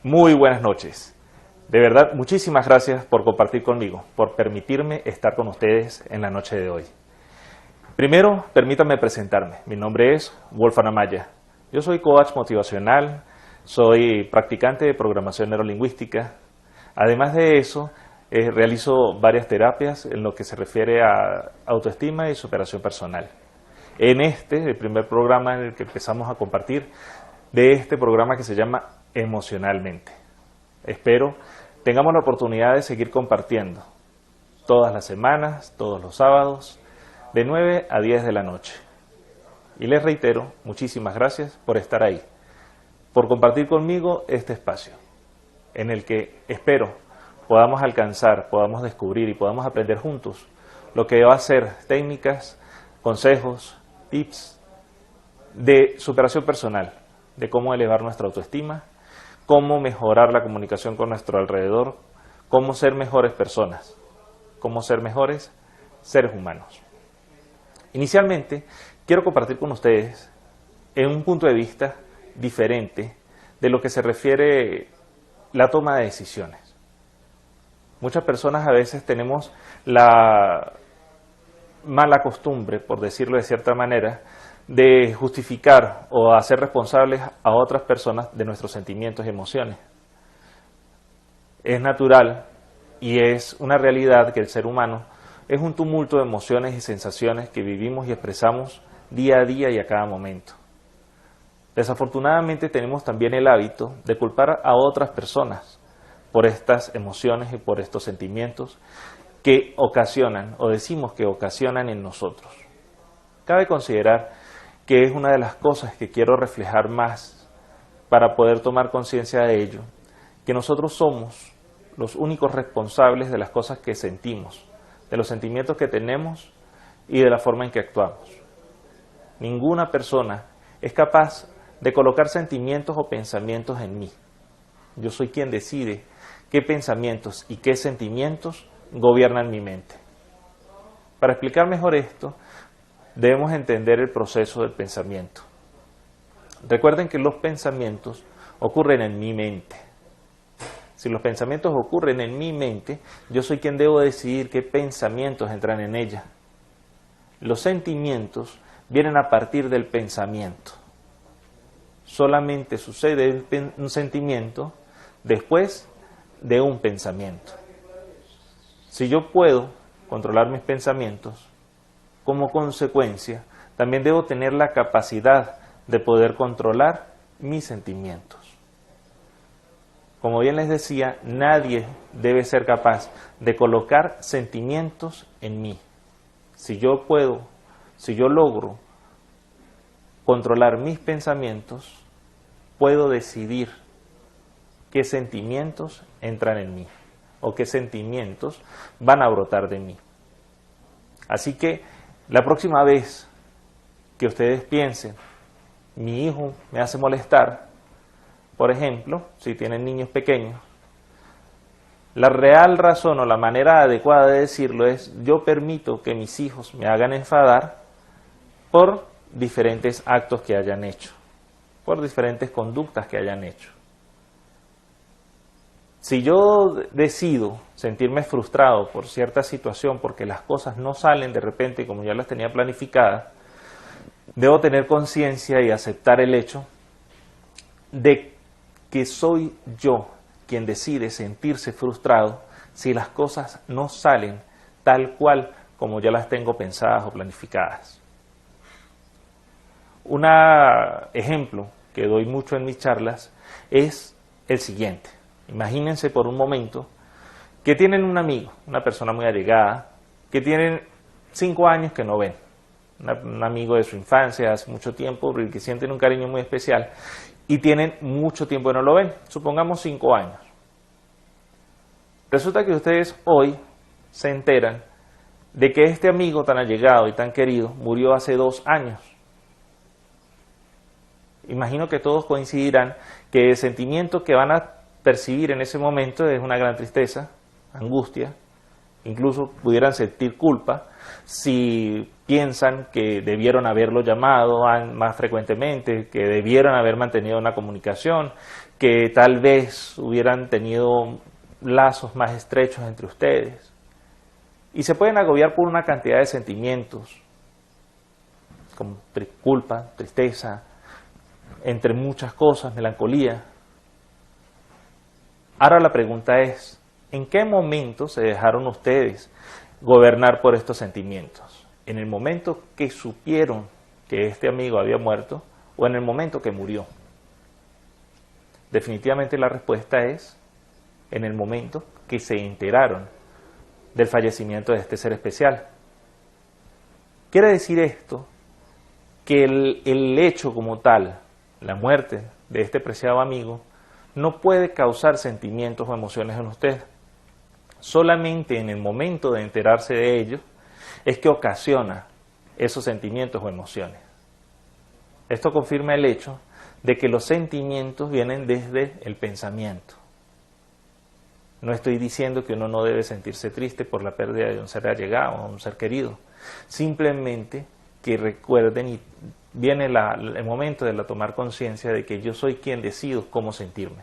Muy buenas noches. De verdad, muchísimas gracias por compartir conmigo, por permitirme estar con ustedes en la noche de hoy. Primero, permítanme presentarme. Mi nombre es Wolfgang Amaya. Yo soy coach motivacional, soy practicante de programación neurolingüística. Además de eso, realizo varias terapias en lo que se refiere a autoestima y superación personal. En el primer programa en el que empezamos a compartir, de este programa que se llama Emocionalmente. Espero tengamos la oportunidad de seguir compartiendo todas las semanas, todos los sábados, de 9 a 10 de la noche. Y les reitero, muchísimas gracias por estar ahí, por compartir conmigo este espacio, en el que espero podamos alcanzar, podamos descubrir y podamos aprender juntos lo que va a ser técnicas, consejos, tips de superación personal, de cómo elevar nuestra autoestima, cómo mejorar la comunicación con nuestro alrededor, cómo ser mejores personas, cómo ser mejores seres humanos. Inicialmente, quiero compartir con ustedes en un punto de vista diferente de lo que se refiere la toma de decisiones. Muchas personas a veces tenemos la mala costumbre, por decirlo de cierta manera, de justificar o hacer responsables a otras personas de nuestros sentimientos y emociones. Es natural y es una realidad que el ser humano es un tumulto de emociones y sensaciones que vivimos y expresamos día a día y a cada momento. Desafortunadamente tenemos también el hábito de culpar a otras personas por estas emociones y por estos sentimientos que ocasionan o decimos que ocasionan en nosotros. Cabe considerar que es una de las cosas que quiero reflejar más para poder tomar conciencia de ello, que nosotros somos los únicos responsables de las cosas que sentimos, de los sentimientos que tenemos y de la forma en que actuamos. Ninguna persona es capaz de colocar sentimientos o pensamientos en mí. Yo soy quien decide qué pensamientos y qué sentimientos gobiernan mi mente. Para explicar mejor esto, debemos entender el proceso del pensamiento. Recuerden que los pensamientos ocurren en mi mente. Si los pensamientos ocurren en mi mente, yo soy quien debo decidir qué pensamientos entran en ella. Los sentimientos vienen a partir del pensamiento. Solamente sucede un sentimiento después de un pensamiento. Si yo puedo controlar mis pensamientos, como consecuencia, también debo tener la capacidad de poder controlar mis sentimientos. Como bien les decía, nadie debe ser capaz de colocar sentimientos en mí. Si yo logro controlar mis pensamientos, puedo decidir qué sentimientos entran en mí o qué sentimientos van a brotar de mí. Así que la próxima vez que ustedes piensen, mi hijo me hace molestar, por ejemplo, si tienen niños pequeños, la real razón o la manera adecuada de decirlo es: yo permito que mis hijos me hagan enfadar por diferentes actos que hayan hecho, por diferentes conductas que hayan hecho. Si yo decido sentirme frustrado por cierta situación, porque las cosas no salen de repente como yo las tenía planificadas, debo tener conciencia y aceptar el hecho de que soy yo quien decide sentirse frustrado si las cosas no salen tal cual como ya las tengo pensadas o planificadas. Un ejemplo que doy mucho en mis charlas es el siguiente. Imagínense por un momento que tienen un amigo, una persona muy allegada, que tienen 5 años que no ven. Un amigo de su infancia, hace mucho tiempo, que sienten un cariño muy especial, y tienen mucho tiempo que no lo ven, supongamos 5 años. Resulta que ustedes hoy se enteran de que este amigo tan allegado y tan querido murió hace 2 años. Imagino que todos coincidirán que el sentimiento que van a percibir en ese momento es una gran tristeza, angustia, Incluso pudieran sentir culpa si piensan que debieron haberlo llamado más frecuentemente, que debieron haber mantenido una comunicación, que tal vez hubieran tenido lazos más estrechos entre ustedes. Y se pueden agobiar por una cantidad de sentimientos, como culpa, tristeza, entre muchas cosas, melancolía. Ahora la pregunta es, ¿en qué momento se dejaron ustedes gobernar por estos sentimientos? ¿En el momento que supieron que este amigo había muerto o en el momento que murió? Definitivamente la respuesta es en el momento que se enteraron del fallecimiento de este ser especial. Quiere decir esto que el hecho como tal, la muerte de este preciado amigo, no puede causar sentimientos o emociones en usted. Solamente en el momento de enterarse de ello es que ocasiona esos sentimientos o emociones. Esto confirma el hecho de que los sentimientos vienen desde el pensamiento. No estoy diciendo que uno no debe sentirse triste por la pérdida de un ser allegado o un ser querido. Simplemente que recuerden y viene el momento de tomar conciencia de que yo soy quien decido cómo sentirme.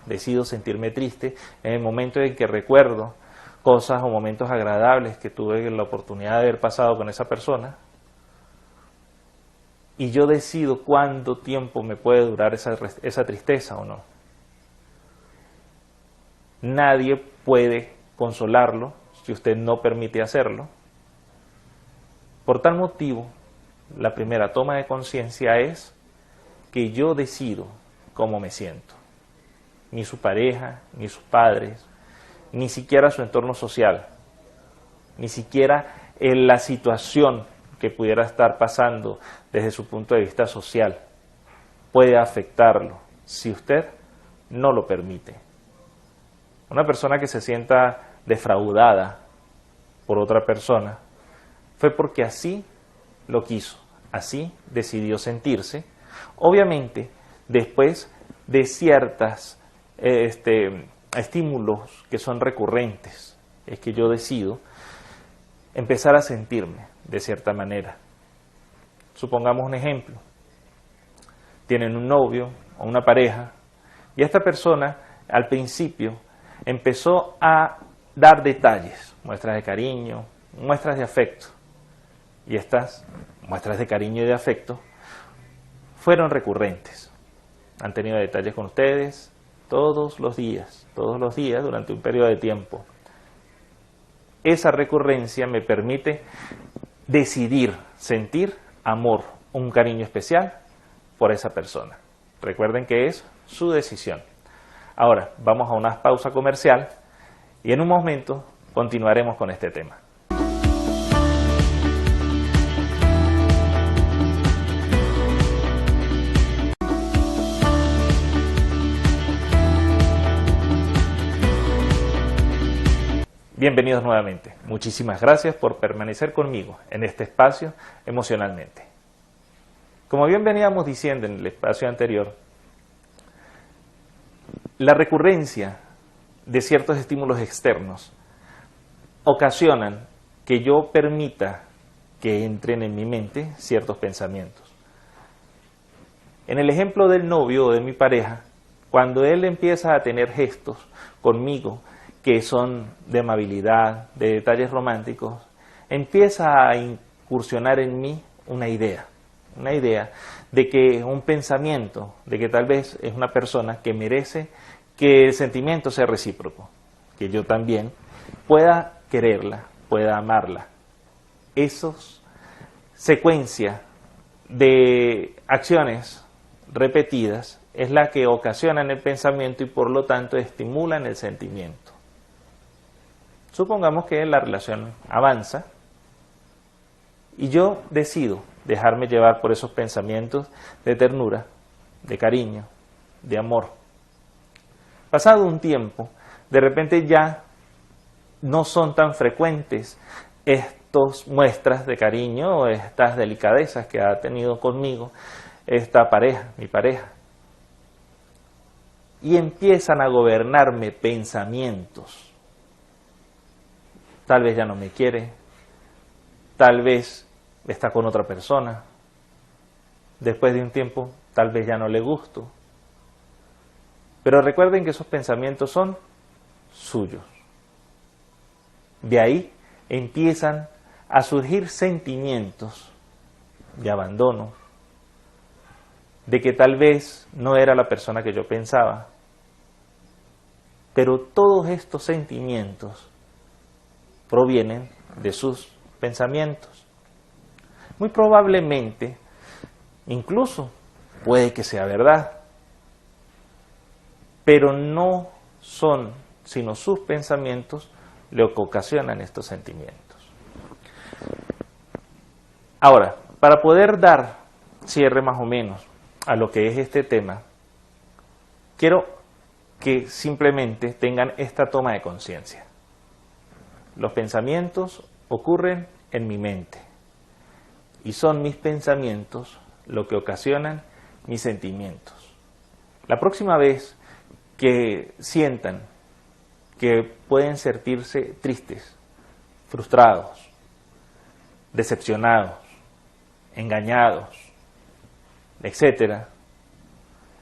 Decido sentirme triste en el momento en que recuerdo cosas o momentos agradables que tuve la oportunidad de haber pasado con esa persona. Y yo decido cuánto tiempo me puede durar esa tristeza o no. Nadie puede consolarlo si usted no permite hacerlo. Por tal motivo, la primera toma de conciencia es que yo decido cómo me siento. Ni su pareja, ni sus padres, ni siquiera su entorno social, ni siquiera en la situación que pudiera estar pasando desde su punto de vista social puede afectarlo si usted no lo permite. Una persona que se sienta defraudada por otra persona fue porque así lo quiso, así decidió sentirse, obviamente después de ciertas estímulos que son recurrentes, es que yo decido empezar a sentirme de cierta manera. Supongamos un ejemplo, tienen un novio o una pareja y esta persona al principio empezó a dar detalles, muestras de cariño, muestras de afecto, y estas muestras de cariño y de afecto fueron recurrentes. Han tenido detalles con ustedes todos los días durante un periodo de tiempo. Esa recurrencia me permite decidir sentir amor, un cariño especial por esa persona. Recuerden que es su decisión. Ahora vamos a una pausa comercial y en un momento continuaremos con este tema. Bienvenidos nuevamente. Muchísimas gracias por permanecer conmigo en este espacio emocionalmente. Como bien veníamos diciendo en el espacio anterior, la recurrencia de ciertos estímulos externos ocasionan que yo permita que entren en mi mente ciertos pensamientos. En el ejemplo del novio o de mi pareja, cuando él empieza a tener gestos conmigo que son de amabilidad, de detalles románticos, empieza a incursionar en mí una idea de que un pensamiento, de que tal vez es una persona que merece que el sentimiento sea recíproco, que yo también pueda quererla, pueda amarla. Esos secuencia de acciones repetidas es la que ocasionan el pensamiento y por lo tanto estimulan el sentimiento. Supongamos que la relación avanza y yo decido dejarme llevar por esos pensamientos de ternura, de cariño, de amor. Pasado un tiempo, de repente ya no son tan frecuentes estas muestras de cariño o estas delicadezas que ha tenido conmigo esta pareja, mi pareja. Y empiezan a gobernarme pensamientos tal vez ya no me quiere, tal vez está con otra persona, después de un tiempo tal vez ya no le gusto. Pero recuerden que esos pensamientos son suyos. De ahí empiezan a surgir sentimientos de abandono, de que tal vez no era la persona que yo pensaba. Pero todos estos sentimientos provienen de sus pensamientos. Muy probablemente, incluso puede que sea verdad, pero no son sino sus pensamientos lo que ocasionan estos sentimientos. Ahora, para poder dar cierre más o menos a lo que es este tema, quiero que simplemente tengan esta toma de conciencia. Los pensamientos ocurren en mi mente y son mis pensamientos lo que ocasionan mis sentimientos. La próxima vez que sientan que pueden sentirse tristes, frustrados, decepcionados, engañados, etcétera,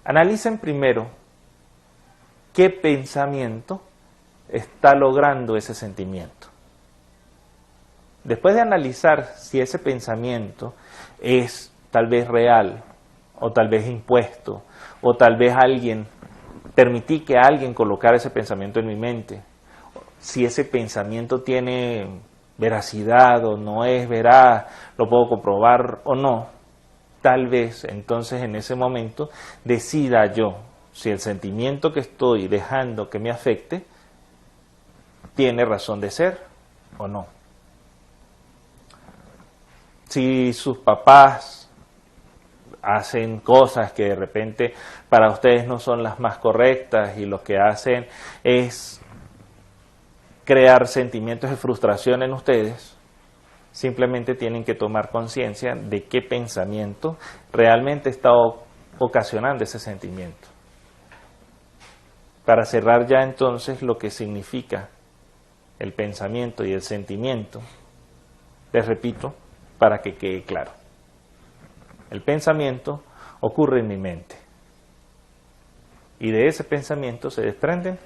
analicen primero qué pensamiento está logrando ese sentimiento. Después de analizar si ese pensamiento es tal vez real, o tal vez impuesto, o tal vez permití que alguien colocara ese pensamiento en mi mente, si ese pensamiento tiene veracidad o no es veraz, lo puedo comprobar o no, tal vez entonces en ese momento decida yo si el sentimiento que estoy dejando que me afecte tiene razón de ser o no. Si sus papás hacen cosas que de repente para ustedes no son las más correctas y lo que hacen es crear sentimientos de frustración en ustedes, simplemente tienen que tomar conciencia de qué pensamiento realmente está ocasionando ese sentimiento. Para cerrar ya entonces lo que significa el pensamiento y el sentimiento, les repito, para que quede claro. El pensamiento ocurre en mi mente y de ese pensamiento se desprenden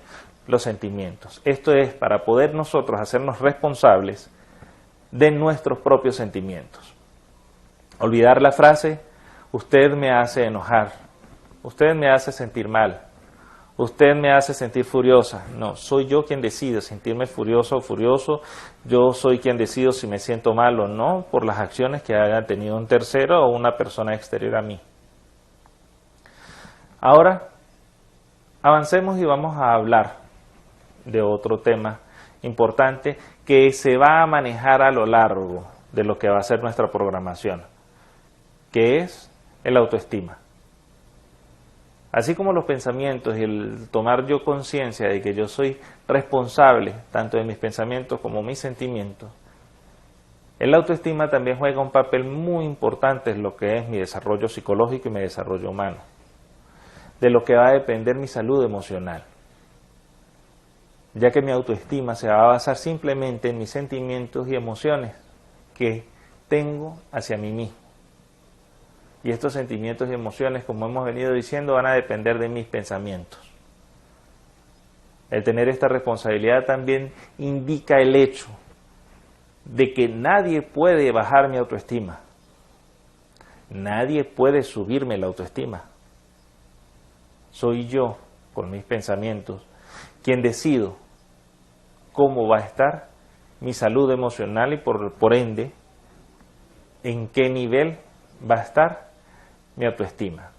los sentimientos. Esto es para poder nosotros hacernos responsables de nuestros propios sentimientos. Olvidar la frase, usted me hace enojar, usted me hace sentir mal, usted me hace sentir furiosa. No, soy yo quien decide sentirme furioso o furioso. Yo soy quien decido si me siento mal o no por las acciones que haya tenido un tercero o una persona exterior a mí. Ahora, avancemos y vamos a hablar de otro tema importante que se va a manejar a lo largo de lo que va a ser nuestra programación, que es el autoestima. Así como los pensamientos y el tomar yo conciencia de que yo soy responsable tanto de mis pensamientos como mis sentimientos, el autoestima también juega un papel muy importante en lo que es mi desarrollo psicológico y mi desarrollo humano, de lo que va a depender mi salud emocional, ya que mi autoestima se va a basar simplemente en mis sentimientos y emociones que tengo hacia mí mismo. Y estos sentimientos y emociones, como hemos venido diciendo, van a depender de mis pensamientos. El tener esta responsabilidad también indica el hecho de que nadie puede bajar mi autoestima. Nadie puede subirme la autoestima. Soy yo, con mis pensamientos, quien decido cómo va a estar mi salud emocional y por ende, en qué nivel va a estar mi autoestima.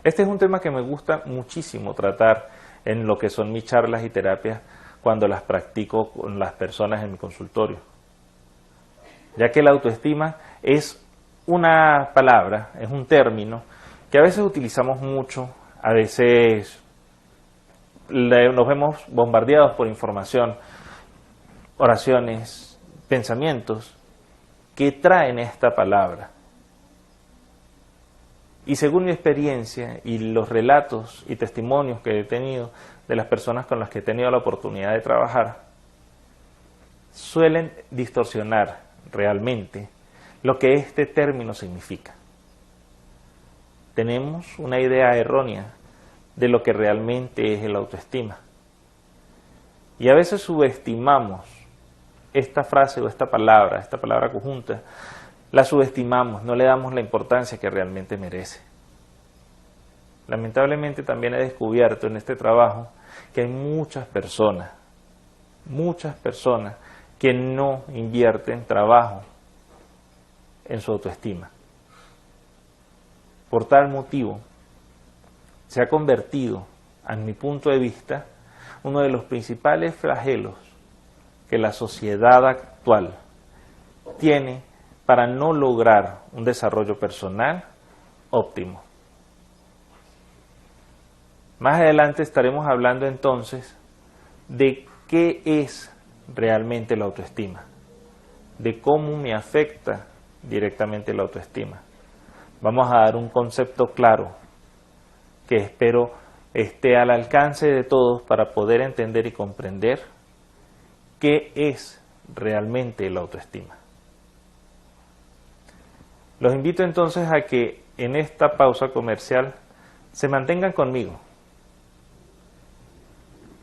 Este es un tema que me gusta muchísimo tratar en lo que son mis charlas y terapias cuando las practico con las personas en mi consultorio, ya que la autoestima es una palabra, es un término que a veces utilizamos mucho, a veces nos vemos bombardeados por información, oraciones, pensamientos que traen esta palabra. Y según mi experiencia y los relatos y testimonios que he tenido de las personas con las que he tenido la oportunidad de trabajar, suelen distorsionar realmente lo que este término significa. Tenemos una idea errónea de lo que realmente es el autoestima. Y a veces subestimamos esta frase o esta palabra conjunta, la subestimamos, no le damos la importancia que realmente merece. Lamentablemente también he descubierto en este trabajo que hay muchas personas que no invierten trabajo en su autoestima. Por tal motivo, se ha convertido, a mi punto de vista, uno de los principales flagelos que la sociedad actual tiene para no lograr un desarrollo personal óptimo. Más adelante estaremos hablando entonces de qué es realmente la autoestima, de cómo me afecta directamente la autoestima. Vamos a dar un concepto claro que espero esté al alcance de todos para poder entender y comprender qué es realmente la autoestima. Los invito entonces a que en esta pausa comercial se mantengan conmigo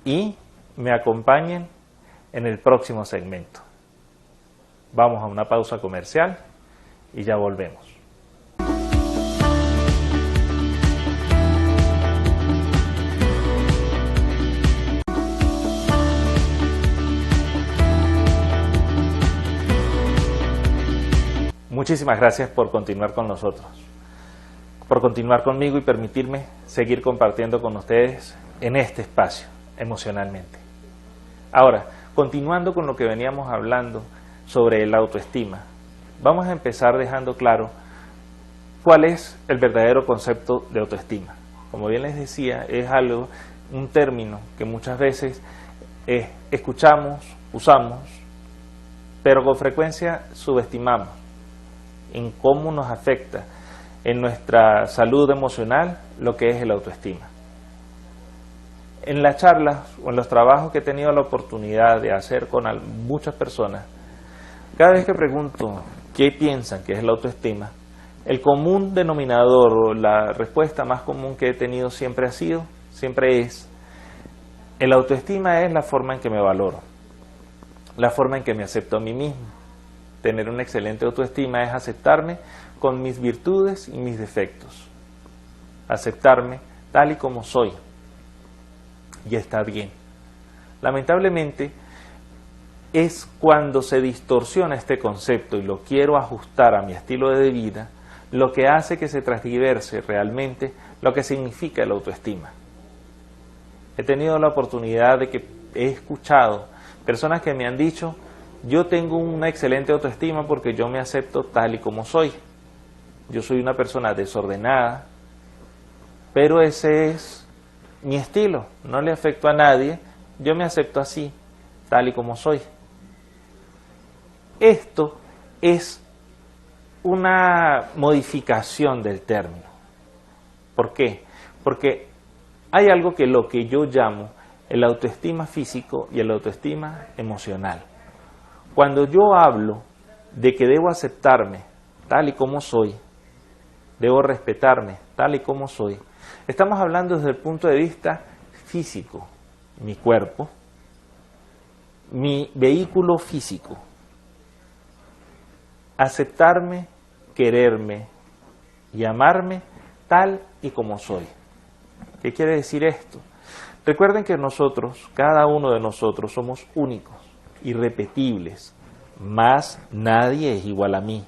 y me acompañen en el próximo segmento. Vamos a una pausa comercial y ya volvemos. Muchísimas gracias por continuar con nosotros, por continuar conmigo y permitirme seguir compartiendo con ustedes en este espacio emocionalmente. Ahora, continuando con lo que veníamos hablando sobre la autoestima, vamos a empezar dejando claro cuál es el verdadero concepto de autoestima. Como bien les decía, es un término que muchas veces escuchamos, usamos, pero con frecuencia subestimamos en cómo nos afecta en nuestra salud emocional lo que es el autoestima. En las charlas o en los trabajos que he tenido la oportunidad de hacer con muchas personas, cada vez que pregunto qué piensan que es la autoestima, el común denominador o la respuesta más común que he tenido siempre es: el autoestima es la forma en que me valoro, la forma en que me acepto a mí mismo. Tener una excelente autoestima es aceptarme con mis virtudes y mis defectos, aceptarme tal y como soy, y está bien. Lamentablemente, es cuando se distorsiona este concepto y lo quiero ajustar a mi estilo de vida, lo que hace que se transgiverse realmente lo que significa la autoestima. He tenido la oportunidad de que he escuchado personas que me han dicho: yo tengo una excelente autoestima porque yo me acepto tal y como soy. Yo soy una persona desordenada, pero ese es mi estilo, no le afecto a nadie, yo me acepto así, tal y como soy. Esto es una modificación del término. ¿Por qué? Porque hay algo que lo que yo llamo el autoestima físico y el autoestima emocional. Cuando yo hablo de que debo aceptarme tal y como soy, debo respetarme tal y como soy, estamos hablando desde el punto de vista físico, mi cuerpo, mi vehículo físico. Aceptarme, quererme y amarme tal y como soy. ¿Qué quiere decir esto? Recuerden que nosotros, cada uno de nosotros, somos únicos, irrepetibles, más nadie es igual a mí,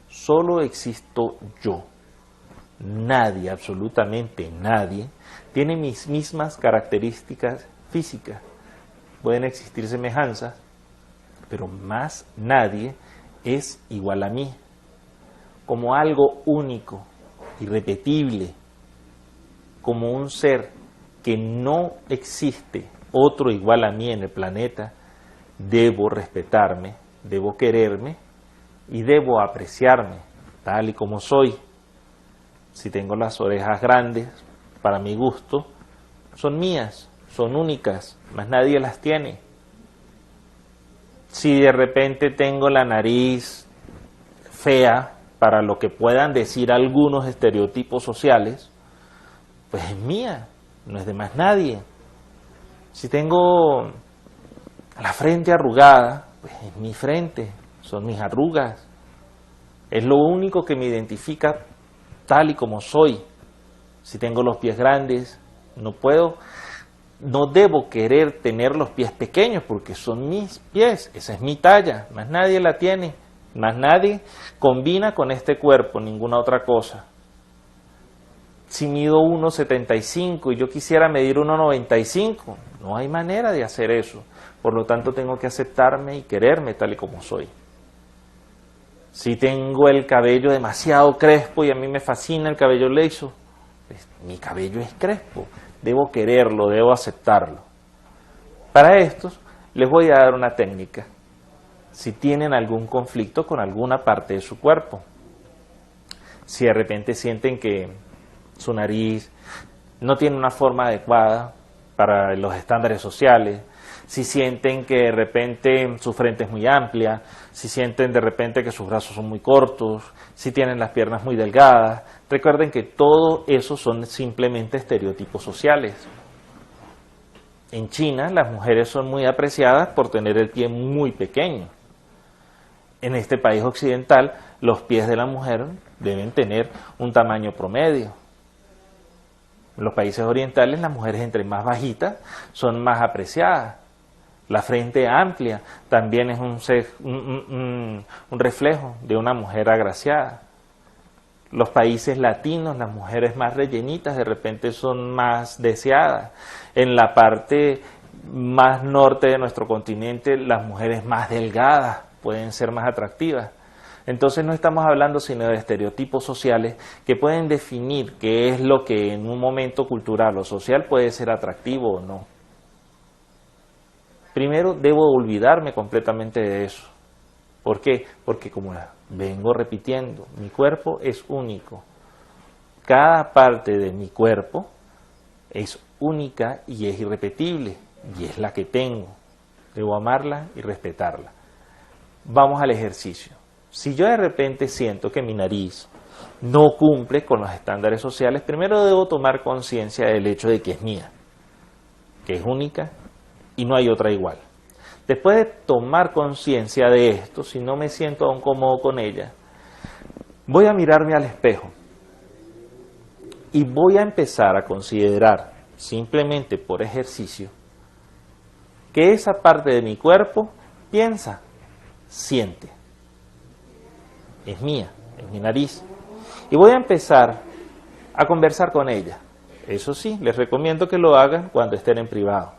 solo existo yo. Nadie, absolutamente nadie, tiene mis mismas características físicas. Pueden existir semejanzas, pero más nadie es igual a mí. Como algo único, irrepetible, como un ser que no existe otro igual a mí en el planeta, debo respetarme, debo quererme y debo apreciarme tal y como soy. Si tengo las orejas grandes, para mi gusto, son mías, son únicas, más nadie las tiene. Si de repente tengo la nariz fea, para lo que puedan decir algunos estereotipos sociales, pues es mía, no es de más nadie. Si tengo la frente arrugada, pues es mi frente, son mis arrugas. Es lo único que me identifica tal y como soy. Si tengo los pies grandes, no debo querer tener los pies pequeños porque son mis pies, esa es mi talla, más nadie la tiene, más nadie combina con este cuerpo, ninguna otra cosa. Si mido 1,75 y yo quisiera medir 1,95, no hay manera de hacer eso. Por lo tanto, tengo que aceptarme y quererme tal y como soy. Si tengo el cabello demasiado crespo y a mí me fascina el cabello liso, pues mi cabello es crespo, debo quererlo, debo aceptarlo. Para estos, les voy a dar una técnica. Si tienen algún conflicto con alguna parte de su cuerpo, si de repente sienten que su nariz no tiene una forma adecuada para los estándares sociales, si sienten que de repente su frente es muy amplia, si sienten de repente que sus brazos son muy cortos, si tienen las piernas muy delgadas, recuerden que todo eso son simplemente estereotipos sociales. En China las mujeres son muy apreciadas por tener el pie muy pequeño. En este país occidental los pies de la mujer deben tener un tamaño promedio. En los países orientales las mujeres entre más bajitas son más apreciadas. La frente amplia también es un reflejo de una mujer agraciada. Los países latinos, las mujeres más rellenitas de repente son más deseadas. En la parte más norte de nuestro continente, las mujeres más delgadas pueden ser más atractivas. Entonces no estamos hablando sino de estereotipos sociales que pueden definir qué es lo que en un momento cultural o social puede ser atractivo o no. Primero debo olvidarme completamente de eso. ¿Por qué? Porque como vengo repitiendo, mi cuerpo es único. Cada parte de mi cuerpo es única y es irrepetible, y es la que tengo. Debo amarla y respetarla. Vamos al ejercicio. Si yo de repente siento que mi nariz no cumple con los estándares sociales, primero debo tomar conciencia del hecho de que es mía, que es única y no hay otra igual. Después de tomar conciencia de esto, si no me siento aún cómodo con ella, voy a mirarme al espejo y voy a empezar a considerar, simplemente por ejercicio, que esa parte de mi cuerpo piensa, siente. Es mía, es mi nariz. Y voy a empezar a conversar con ella. Eso sí, les recomiendo que lo hagan cuando estén en privado,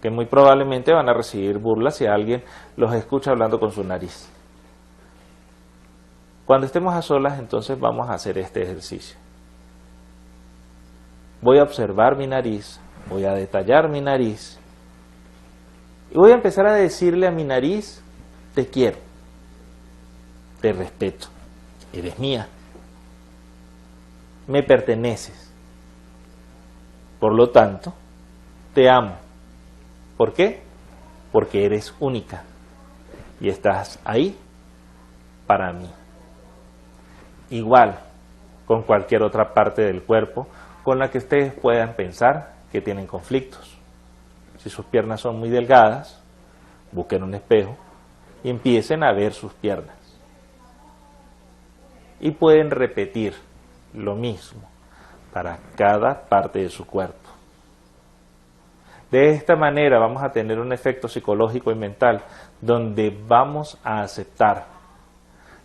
que muy probablemente van a recibir burlas si alguien los escucha hablando con su nariz. Cuando estemos a solas, entonces vamos a hacer este ejercicio. Voy a observar mi nariz, voy a detallar mi nariz y voy a empezar a decirle a mi nariz, te quiero, te respeto, eres mía, me perteneces, por lo tanto, te amo. ¿Por qué? Porque eres única y estás ahí para mí. Igual con cualquier otra parte del cuerpo con la que ustedes puedan pensar que tienen conflictos. Si sus piernas son muy delgadas, busquen un espejo y empiecen a ver sus piernas. Y pueden repetir lo mismo para cada parte de su cuerpo. De esta manera vamos a tener un efecto psicológico y mental donde vamos a aceptar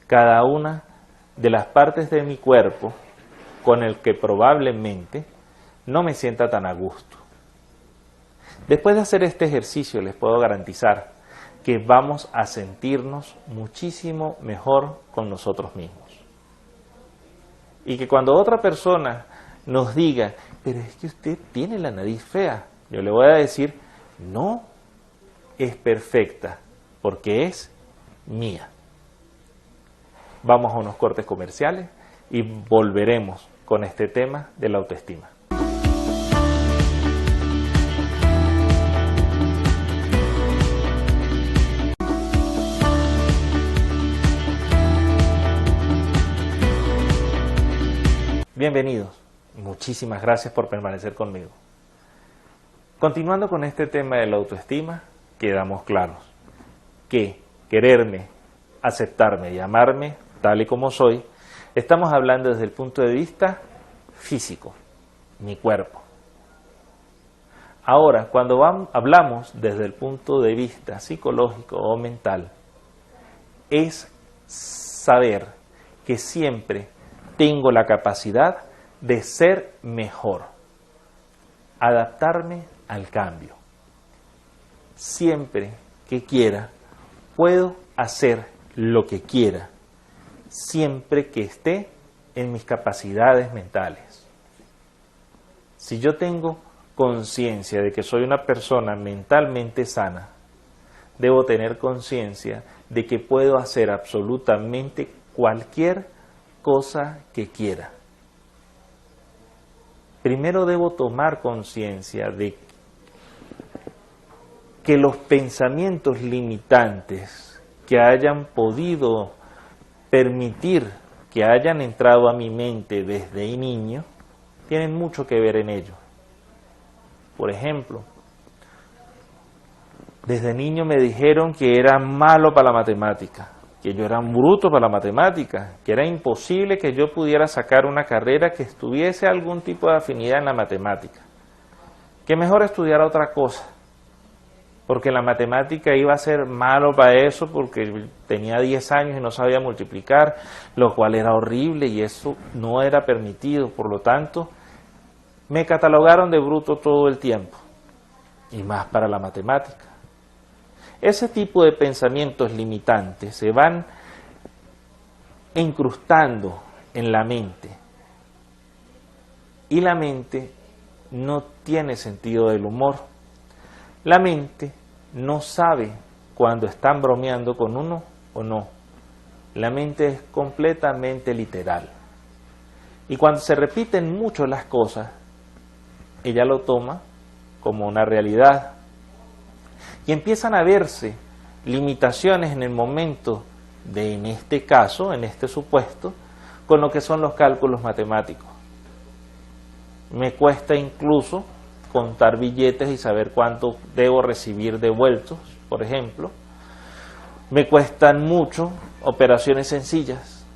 cada una de las partes de mi cuerpo con el que probablemente no me sienta tan a gusto. Después de hacer este ejercicio les puedo garantizar que vamos a sentirnos muchísimo mejor con nosotros mismos. Y que cuando otra persona nos diga, pero es que usted tiene la nariz fea, yo le voy a decir, no, es perfecta, porque es mía. Vamos a unos cortes comerciales y volveremos con este tema de la autoestima. Bienvenidos. Muchísimas gracias por permanecer conmigo. Continuando con este tema de la autoestima, quedamos claros que quererme, aceptarme y amarme tal y como soy, estamos hablando desde el punto de vista físico, mi cuerpo. Ahora, cuando hablamos desde el punto de vista psicológico o mental, es saber que siempre tengo la capacidad de ser mejor, adaptarme al cambio. Siempre que quiera, puedo hacer lo que quiera, siempre que esté en mis capacidades mentales. Si yo tengo conciencia de que soy una persona mentalmente sana, debo tener conciencia de que puedo hacer absolutamente cualquier cosa que quiera. Primero debo tomar conciencia de que los pensamientos limitantes que hayan podido permitir que hayan entrado a mi mente desde niño, tienen mucho que ver en ello. Por ejemplo, desde niño me dijeron que era malo para la matemática, que yo era un bruto para la matemática, que era imposible que yo pudiera sacar una carrera que tuviese algún tipo de afinidad en la matemática, que mejor estudiara otra cosa, porque la matemática iba a ser malo para eso, porque tenía 10 años y no sabía multiplicar, lo cual era horrible y eso no era permitido. Por lo tanto, me catalogaron de bruto todo el tiempo, y más para la matemática. Ese tipo de pensamientos limitantes se van incrustando en la mente, y la mente no tiene sentido del humor. La mente no sabe cuando están bromeando con uno o no. La mente es completamente literal. Y cuando se repiten mucho las cosas, ella lo toma como una realidad. Y empiezan a verse limitaciones en el momento de, en este caso, en este supuesto, con lo que son los cálculos matemáticos. Me cuesta incluso contar billetes y saber cuánto debo recibir devueltos, por ejemplo. Me cuestan mucho operaciones sencillas,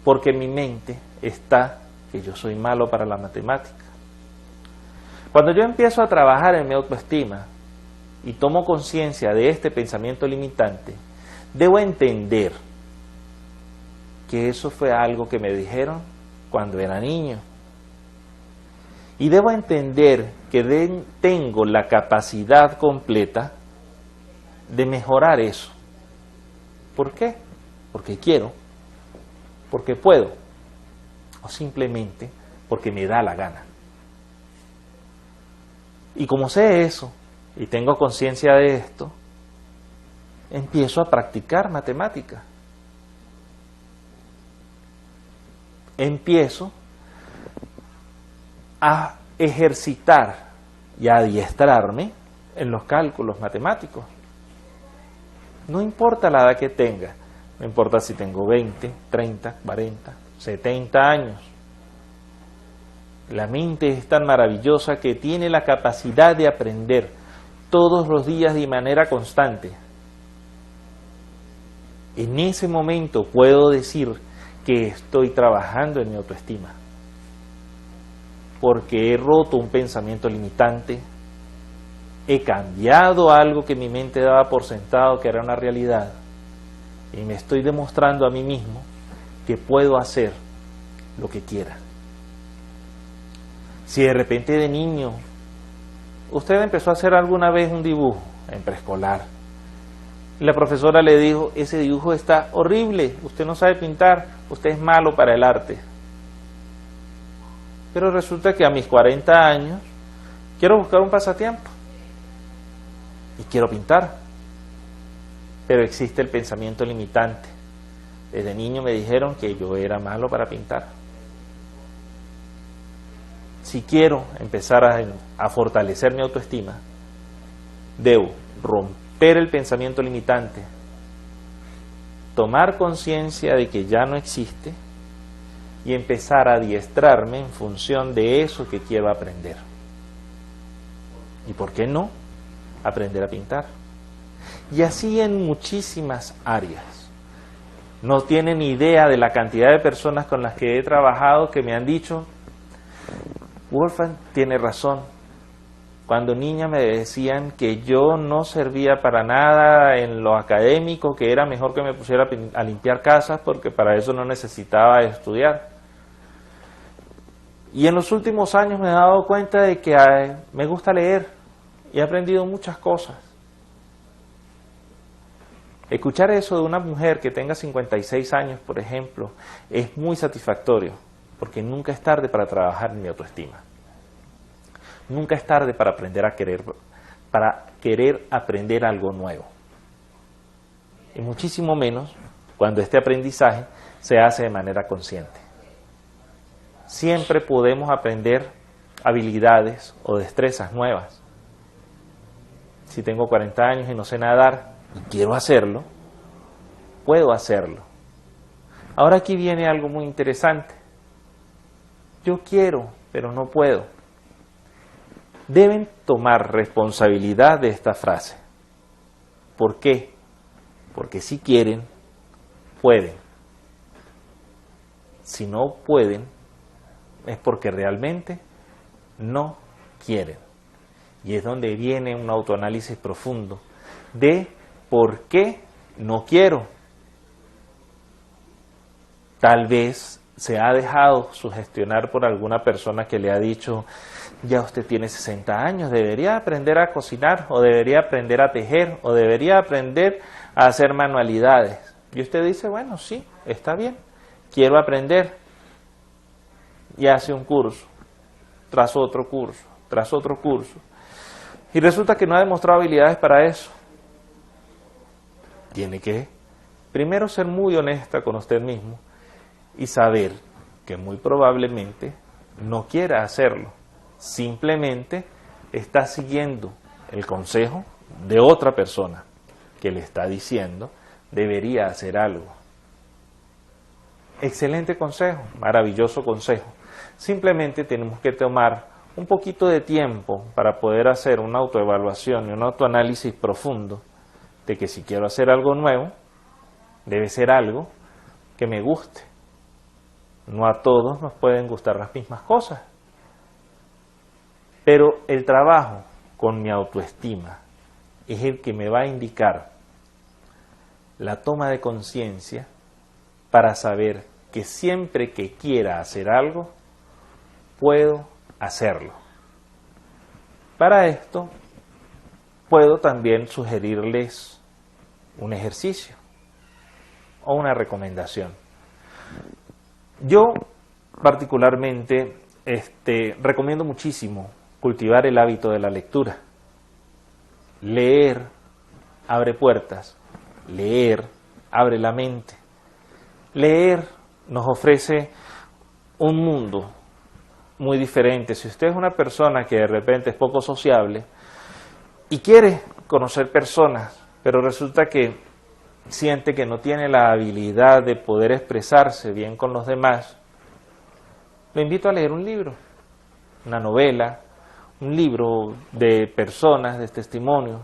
porque en mi mente está que yo soy malo para la matemática. Cuando yo empiezo a trabajar en mi autoestima y tomo conciencia de este pensamiento limitante, debo entender que eso fue algo que me dijeron cuando era niño. Y debo entender que tengo la capacidad completa de mejorar eso. ¿Por qué? Porque quiero, porque puedo, o simplemente porque me da la gana. Y como sé eso, y tengo conciencia de esto, empiezo a practicar matemática. Empiezo a ejercitar y a adiestrarme en los cálculos matemáticos. No importa la edad que tenga, no importa si tengo 20, 30, 40, 70 años. La mente es tan maravillosa que tiene la capacidad de aprender todos los días de manera constante. En ese momento puedo decir que estoy trabajando en mi autoestima, porque he roto un pensamiento limitante, he cambiado algo que mi mente daba por sentado que era una realidad, y me estoy demostrando a mí mismo que puedo hacer lo que quiera. Si de repente de niño usted empezó a hacer alguna vez un dibujo en preescolar, y la profesora le dijo: ese dibujo está horrible, usted no sabe pintar, usted es malo para el arte. Pero resulta que a mis 40 años quiero buscar un pasatiempo y quiero pintar. Pero existe el pensamiento limitante. Desde niño me dijeron que yo era malo para pintar. Si quiero empezar a fortalecer mi autoestima, debo romper el pensamiento limitante, tomar conciencia de que ya no existe y empezar a adiestrarme en función de eso que quiero aprender. ¿Y por qué no? Aprender a pintar. Y así en muchísimas áreas. No tienen idea de la cantidad de personas con las que he trabajado que me han dicho, Wolfgang tiene razón. Cuando niña me decían que yo no servía para nada en lo académico, que era mejor que me pusiera a limpiar casas porque para eso no necesitaba estudiar. Y en los últimos años me he dado cuenta de que me gusta leer y he aprendido muchas cosas. Escuchar eso de una mujer que tenga 56 años, por ejemplo, es muy satisfactorio, porque nunca es tarde para trabajar en mi autoestima. Nunca es tarde para querer aprender algo nuevo. Y muchísimo menos cuando este aprendizaje se hace de manera consciente. Siempre podemos aprender habilidades o destrezas nuevas. Si tengo 40 años y no sé nadar y quiero hacerlo, puedo hacerlo. Ahora aquí viene algo muy interesante. Yo quiero, pero no puedo. Deben tomar responsabilidad de esta frase. ¿Por qué? Porque si quieren, pueden. Si no pueden, es porque realmente no quieren. Y es donde viene un autoanálisis profundo de por qué no quiero. Tal vez se ha dejado sugestionar por alguna persona que le ha dicho, ya usted tiene 60 años, debería aprender a cocinar, o debería aprender a tejer, o debería aprender a hacer manualidades. Y usted dice, bueno, sí, está bien, quiero aprender. Y hace un curso, tras otro curso, tras otro curso. Y resulta que no ha demostrado habilidades para eso. Tiene que, primero, ser muy honesta con usted mismo y saber que muy probablemente no quiera hacerlo. Simplemente está siguiendo el consejo de otra persona que le está diciendo debería hacer algo. Excelente consejo, maravilloso consejo. Simplemente tenemos que tomar un poquito de tiempo para poder hacer una autoevaluación y un autoanálisis profundo de que si quiero hacer algo nuevo, debe ser algo que me guste. No a todos nos pueden gustar las mismas cosas. Pero el trabajo con mi autoestima es el que me va a indicar la toma de conciencia para saber que siempre que quiera hacer algo, puedo hacerlo. Para esto, puedo también sugerirles un ejercicio o una recomendación. Yo particularmente recomiendo muchísimo cultivar el hábito de la lectura. Leer abre puertas, leer abre la mente. Leer nos ofrece un mundo muy diferente. Si usted es una persona que de repente es poco sociable y quiere conocer personas, pero resulta que siente que no tiene la habilidad de poder expresarse bien con los demás, lo invito a leer un libro, una novela, un libro de personas, de testimonios.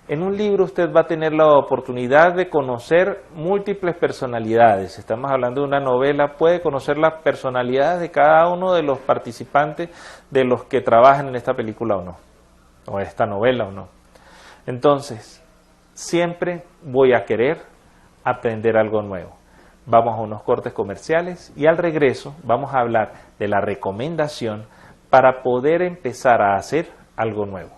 En un libro usted va a tener la oportunidad de conocer múltiples personalidades. Estamos hablando de una novela, puede conocer las personalidades de cada uno de los participantes de los que trabajan en esta película o no, o esta novela o no. Entonces, siempre voy a querer aprender algo nuevo. Vamos a unos cortes comerciales y al regreso vamos a hablar de la recomendación para poder empezar a hacer algo nuevo.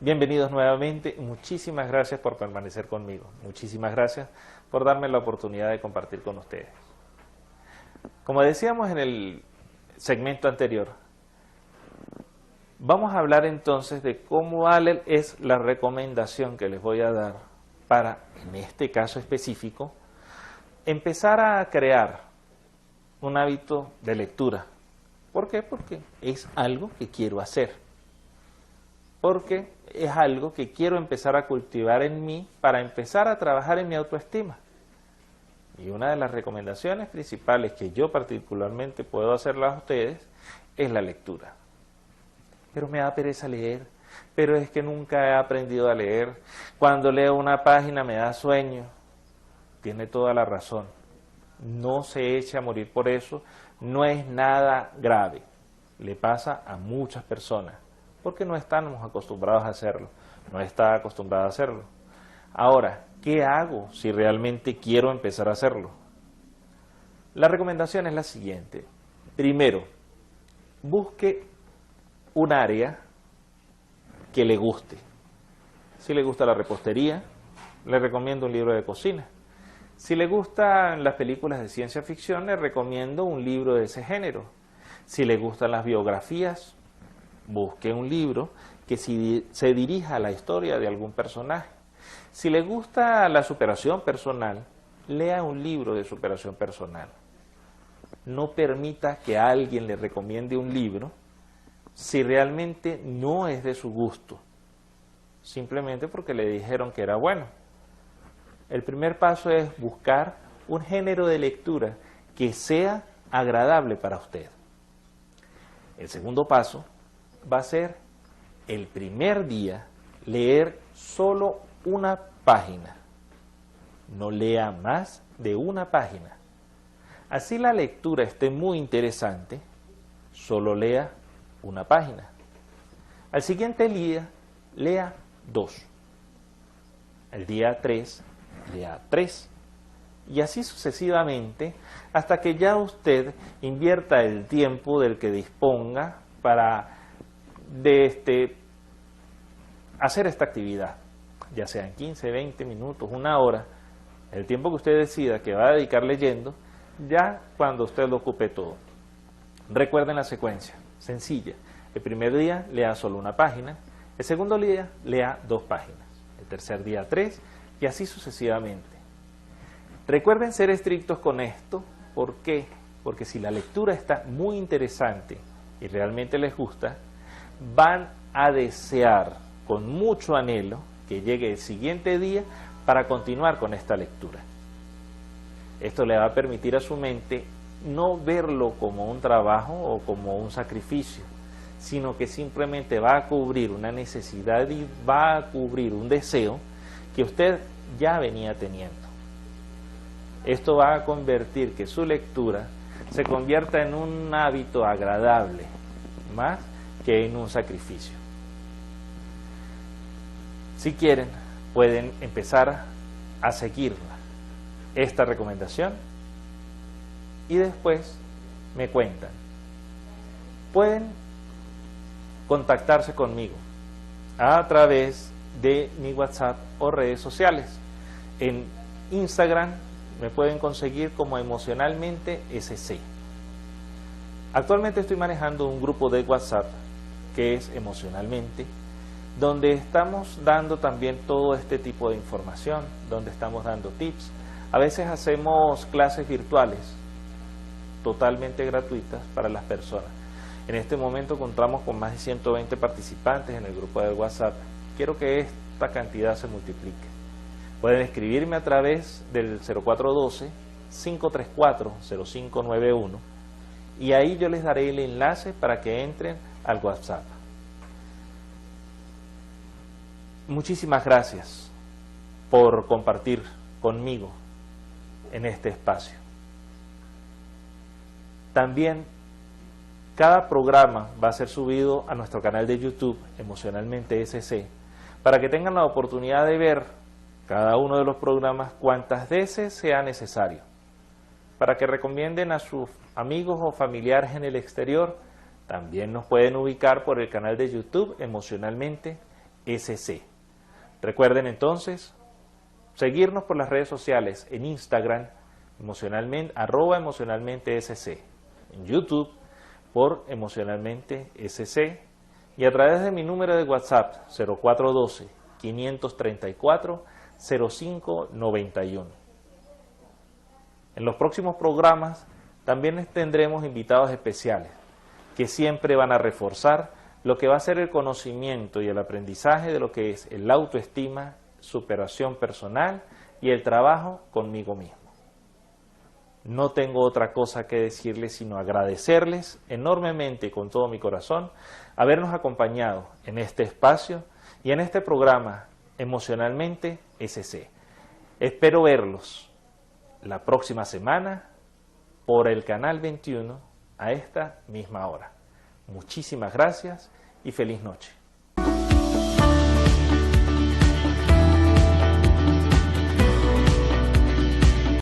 Bienvenidos nuevamente, muchísimas gracias por permanecer conmigo, muchísimas gracias por darme la oportunidad de compartir con ustedes. Como decíamos en el segmento anterior, vamos a hablar entonces de cómo es la recomendación que les voy a dar para, en este caso específico, empezar a crear un hábito de lectura ¿Por qué? Porque es algo que quiero hacer. Porque es algo que quiero empezar a cultivar en mí para empezar a trabajar en mi autoestima. Y una de las recomendaciones principales que yo particularmente puedo hacerlas a ustedes es la lectura. Pero me da pereza leer, pero es que nunca he aprendido a leer. Cuando leo una página me da sueño. Tiene toda la razón. No se eche a morir por eso, no es nada grave. Le pasa a muchas personas, porque no estamos acostumbrados a hacerlo, no está acostumbrado a hacerlo. Ahora, ¿qué hago si realmente quiero empezar a hacerlo? La recomendación es la siguiente. Primero, busque un área que le guste. Si le gusta la repostería, le recomiendo un libro de cocina. Si le gustan las películas de ciencia ficción, le recomiendo un libro de ese género. Si le gustan las biografías, busque un libro que se dirija a la historia de algún personaje. Si le gusta la superación personal, lea un libro de superación personal. No permita que alguien le recomiende un libro si realmente no es de su gusto, simplemente porque le dijeron que era bueno. El primer paso es buscar un género de lectura que sea agradable para usted. El segundo paso va a ser el primer día leer solo una página. No lea más de una página. Así la lectura esté muy interesante, solo lea una página. Al siguiente día, lea 2. El día 3, lea 3. Y así sucesivamente, hasta que ya usted invierta el tiempo del que disponga para hacer esta actividad, ya sean 15, 20 minutos, una hora, el tiempo que usted decida que va a dedicar leyendo, ya cuando usted lo ocupe todo. Recuerden la secuencia, sencilla. El primer día lea solo una página, el segundo día lea 2 páginas, el tercer día 3 y así sucesivamente. Recuerden ser estrictos con esto. ¿Por qué? Porque si la lectura está muy interesante y realmente les gusta, van a desear con mucho anhelo que llegue el siguiente día para continuar con esta lectura. Esto le va a permitir a su mente no verlo como un trabajo o como un sacrificio, sino que simplemente va a cubrir una necesidad y va a cubrir un deseo que usted ya venía teniendo. Esto va a convertir que su lectura se convierta en un hábito agradable, más que en un sacrificio. Si quieren, pueden empezar a seguir esta recomendación y después me cuentan. Pueden contactarse conmigo a través de mi WhatsApp o redes sociales. En Instagram me pueden conseguir como Emocionalmente SC. Actualmente estoy manejando un grupo de WhatsApp que es Emocionalmente, donde estamos dando también todo este tipo de información, donde estamos dando tips. A veces hacemos clases virtuales totalmente gratuitas para las personas. En este momento contamos con más de 120 participantes en el grupo de WhatsApp. Quiero que esta cantidad se multiplique. Pueden escribirme a través del 0412-534-0591 y ahí yo les daré el enlace para que entren al WhatsApp. Muchísimas gracias por compartir conmigo en este espacio. También cada programa va a ser subido a nuestro canal de YouTube, Emocionalmente SC, para que tengan la oportunidad de ver cada uno de los programas cuantas veces sea necesario, para que recomienden a sus amigos o familiares en el exterior. También nos pueden ubicar por el canal de YouTube Emocionalmente SC. Recuerden entonces seguirnos por las redes sociales en Instagram, @emocionalmente_SC, en YouTube por Emocionalmente SC y a través de mi número de WhatsApp 0412-534-0591. En los próximos programas también tendremos invitados especiales que siempre van a reforzar lo que va a ser el conocimiento y el aprendizaje de lo que es el autoestima, superación personal y el trabajo conmigo mismo. No tengo otra cosa que decirles sino agradecerles enormemente con todo mi corazón habernos acompañado en este espacio y en este programa Emocionalmente SC. Espero verlos la próxima semana por el canal 21 a esta misma hora. Muchísimas gracias y feliz noche.